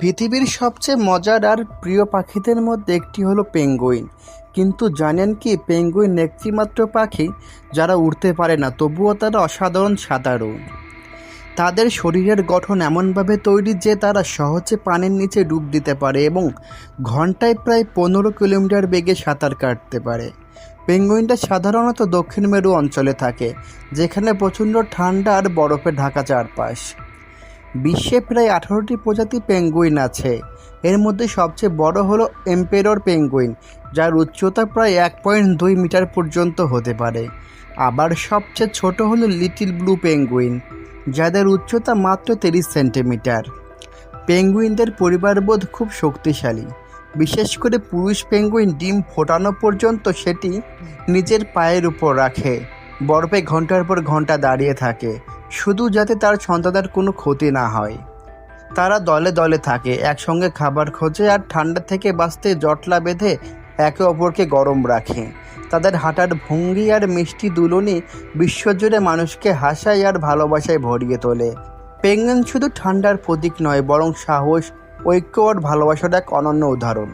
পৃথিবীর সবচেয়ে মজার আর প্রিয় পাখিদের মধ্যে একটি হলো পেঙ্গুইন। কিন্তু জানেন কি, পেঙ্গুইন একটিমাত্র পাখি যারা উড়তে পারে না, তবুও তারা অসাধারণ সাঁতারু। তাদের শরীরের গঠন এমনভাবে তৈরি যে তারা সহজে পানির নিচে ডুব দিতে পারে এবং ঘন্টায় প্রায় 15 কিলোমিটার বেগে সাঁতার কাটতে পারে। পেঙ্গুইনটা সাধারণত দক্ষিণ মেরু অঞ্চলে থাকে, যেখানে প্রচণ্ড ঠান্ডা আর বরফে ঢাকা চারপাশ। বিশ্বে প্রায় 18টি প্রজাতি পেঙ্গুইন আছে। এর মধ্যে সবচেয়ে বড় হলো এম্পেরর পেঙ্গুইন, যার উচ্চতা প্রায় 1.2 মিটার পর্যন্ত হতে পারে। আবার সবচেয়ে ছোট হলো লিটল ব্লু পেঙ্গুইন, যাদের উচ্চতা মাত্র 30 সেন্টিমিটার। পেঙ্গুইনদের পরিবারবোধ খুব শক্তিশালী। বিশেষ করে পুরুষ পেঙ্গুইন ডিম ফোটানো পর্যন্ত সেটি নিজের পায়ের উপর রাখে, বরফে ঘন্টার পর ঘন্টা দাঁড়িয়ে থাকে, শুধু যাতে তার সন্তানদের কোনো ক্ষতি না হয়। তারা দলে দলে থাকে, একসঙ্গে খাবার খোঁজে আর ঠান্ডা থেকে বাঁচতে জটলা বেঁধে একে অপরকে গরম রাখে। তাদের হাঁটার ভঙ্গি আর মিষ্টি দুলুনি বিশ্বজুড়ে মানুষকে হাসায় আর ভালোবাসায় ভরিয়ে তোলে। পেঙ্গুইন শুধু ঠান্ডার প্রতীক নয়, বরং সাহস, ঐক্য আর ভালোবাসার এক অনন্য উদাহরণ।